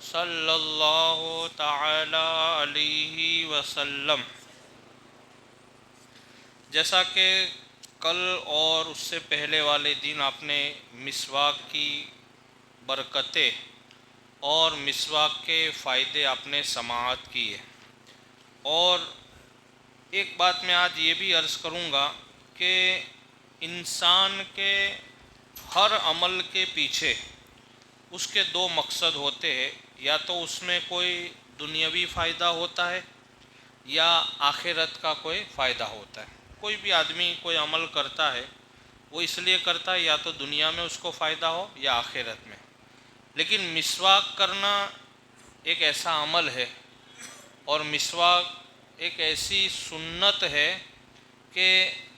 صلی اللہ تعالی علیہ وسلم۔ جیسا کہ کل اور اس سے پہلے والے دن آپ نے مسواک کی برکتیں اور مسواک کے فائدے آپ نے سماعت کیے، اور ایک بات میں آج یہ بھی عرض کروں گا کہ انسان کے ہر عمل کے پیچھے اس کے دو مقصد ہوتے ہیں، یا تو اس میں کوئی دنیاوی فائدہ ہوتا ہے یا آخرت کا کوئی فائدہ ہوتا ہے۔ کوئی بھی آدمی کوئی عمل کرتا ہے وہ اس لیے کرتا ہے یا تو دنیا میں اس کو فائدہ ہو یا آخرت میں، لیکن مسواک کرنا ایک ایسا عمل ہے اور مسواک ایک ایسی سنت ہے کہ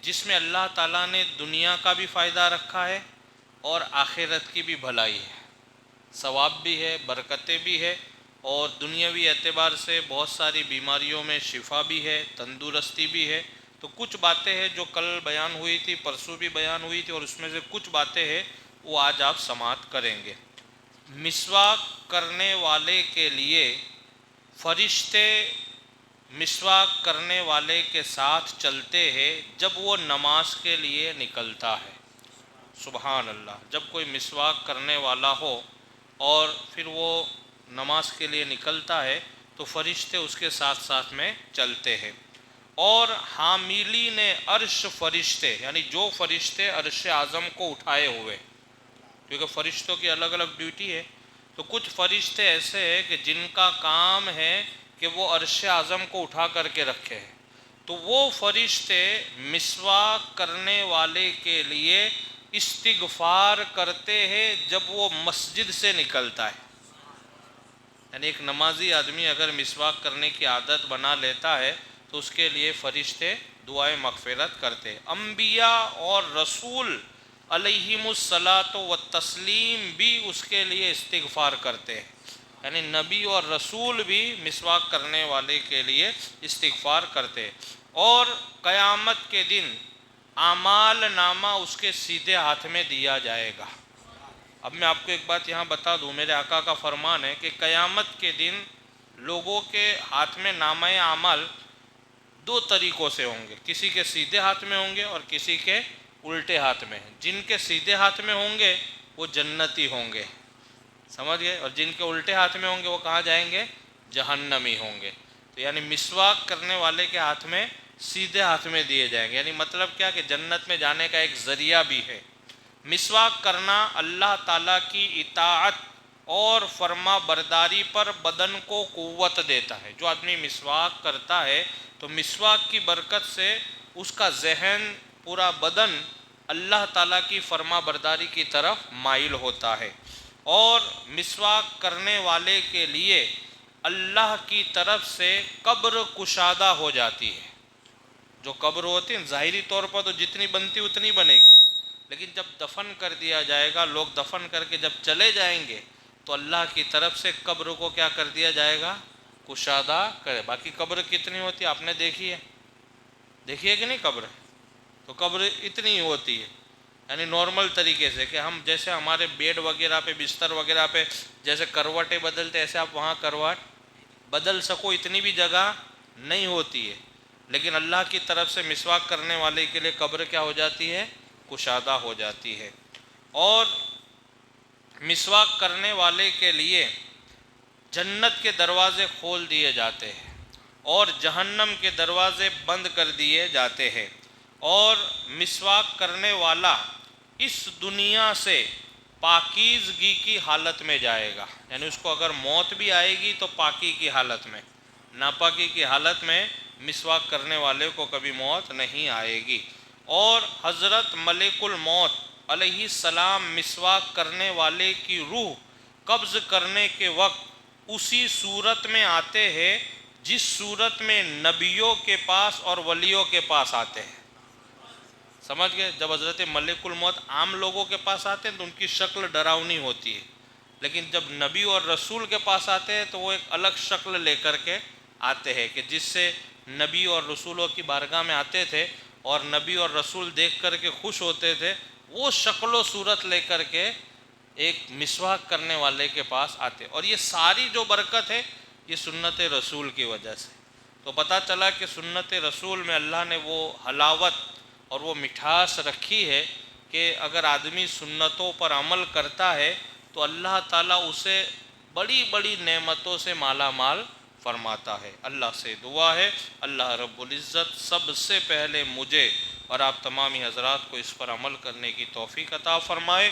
جس میں اللہ تعالیٰ نے دنیا کا بھی فائدہ رکھا ہے اور آخرت کی بھی بھلائی ہے، ثواب بھی ہے، برکتیں بھی ہے، اور دنیاوی اعتبار سے بہت ساری بیماریوں میں شفا بھی ہے، تندرستی بھی ہے۔ تو کچھ باتیں ہیں جو کل بیان ہوئی تھی، پرسوں بھی بیان ہوئی تھی، اور اس میں سے کچھ باتیں ہیں وہ آج آپ سماعت کریں گے۔ مسواک کرنے والے کے لیے فرشتے مسواک کرنے والے کے ساتھ چلتے ہیں جب وہ نماز کے لیے نکلتا ہے۔ سبحان اللہ! جب کوئی مسواک کرنے والا ہو اور پھر وہ نماز کے لیے نکلتا ہے تو فرشتے اس کے ساتھ ساتھ میں چلتے ہیں، اور حاملین عرش فرشتے، یعنی جو فرشتے عرش اعظم کو اٹھائے ہوئے، کیونکہ فرشتوں کی الگ الگ ڈیوٹی ہے، تو کچھ فرشتے ایسے ہیں کہ جن کا کام ہے کہ وہ عرش اعظم کو اٹھا کر کے رکھے ہیں، تو وہ فرشتے مسواک کرنے والے کے لیے استغفار کرتے ہیں جب وہ مسجد سے نکلتا ہے۔ یعنی ایک نمازی آدمی اگر مسواک کرنے کی عادت بنا لیتا ہے تو اس کے لیے فرشتے دعائیں مغفرت کرتے ہیں۔ انبیاء اور رسول علیہم الصلاۃ والتسلیم بھی اس کے لیے استغفار کرتے ہیں، یعنی نبی اور رسول بھی مسواک کرنے والے کے لیے استغفار کرتے ہیں، اور قیامت کے دن اعمال نامہ اس کے سیدھے ہاتھ میں دیا جائے گا۔ اب میں آپ کو ایک بات یہاں بتا دوں، میرے آقا کا فرمان ہے کہ قیامت کے دن لوگوں کے ہاتھ میں نامہ اعمال دو طریقوں سے ہوں گے، کسی کے سیدھے ہاتھ میں ہوں گے اور کسی کے الٹے ہاتھ میں۔ جن کے سیدھے ہاتھ میں ہوں گے وہ جنتی ہوں گے، سمجھ گئے، اور جن کے الٹے ہاتھ میں ہوں گے وہ کہاں جائیں گے؟ جہنمی ہوں گے۔ تو یعنی مسواک کرنے والے کے ہاتھ میں سیدھے ہاتھ میں دیے جائیں گے، یعنی مطلب کیا کہ جنت میں جانے کا ایک ذریعہ بھی ہے۔ مسواک کرنا اللہ تعالیٰ کی اطاعت اور فرما برداری پر بدن کو قوت دیتا ہے۔ جو آدمی مسواک کرتا ہے تو مسواک کی برکت سے اس کا ذہن، پورا بدن اللہ تعالیٰ کی فرما برداری کی طرف مائل ہوتا ہے، اور مسواک کرنے والے کے لیے اللہ کی طرف سے قبر کشادہ ہو جاتی ہے۔ جو قبر ہوتی ہے ظاہری طور پر تو جتنی بنتی اتنی بنے گی، لیکن جب دفن کر دیا جائے گا، لوگ دفن کر کے جب چلے جائیں گے تو اللہ کی طرف سے قبر کو کیا کر دیا جائے گا؟ کشادہ کرے۔ باقی قبر کتنی ہوتی ہے آپ نے دیکھی ہے؟ دیکھی ہے کہ نہیں قبر؟ تو قبر اتنی ہوتی ہے، یعنی نارمل طریقے سے کہ ہم جیسے ہمارے بیڈ وغیرہ پہ، بستر وغیرہ پہ جیسے کروٹیں بدلتے، ایسے آپ وہاں کروٹ بدل سکو اتنی بھی جگہ نہیں ہوتی ہے، لیکن اللہ کی طرف سے مسواک کرنے والے کے لیے قبر کیا ہو جاتی ہے؟ کشادہ ہو جاتی ہے، اور مسواک کرنے والے کے لیے جنت کے دروازے کھول دیے جاتے ہیں اور جہنم کے دروازے بند کر دیے جاتے ہیں، اور مسواک کرنے والا اس دنیا سے پاکیزگی کی حالت میں جائے گا، یعنی اس کو اگر موت بھی آئے گی تو پاکی کی حالت میں، ناپاکی کی حالت میں مسواک کرنے والے کو کبھی موت نہیں آئے گی۔ اور حضرت ملک الموت علیہ السلام مسواک کرنے والے کی روح قبض کرنے کے وقت اسی صورت میں آتے ہیں جس صورت میں نبیوں کے پاس اور ولیوں کے پاس آتے ہیں۔ سمجھ گئے؟ جب حضرت ملک الموت عام لوگوں کے پاس آتے ہیں تو ان کی شکل ڈراؤنی ہوتی ہے، لیکن جب نبی اور رسول کے پاس آتے ہیں تو وہ ایک الگ شکل لے کر کے آتے ہیں، کہ جس سے نبی اور رسولوں کی بارگاہ میں آتے تھے اور نبی اور رسول دیکھ کر کے خوش ہوتے تھے، وہ شکل و صورت لے کر کے ایک مسواک کرنے والے کے پاس آتے، اور یہ ساری جو برکت ہے یہ سنت رسول کی وجہ سے۔ تو پتہ چلا کہ سنت رسول میں اللہ نے وہ حلاوت اور وہ مٹھاس رکھی ہے کہ اگر آدمی سنتوں پر عمل کرتا ہے تو اللہ تعالیٰ اسے بڑی بڑی نعمتوں سے مالا مال فرماتا ہے۔ اللہ سے دعا ہے اللہ رب العزت سب سے پہلے مجھے اور آپ تمامی حضرات کو اس پر عمل کرنے کی توفیق عطا فرمائے۔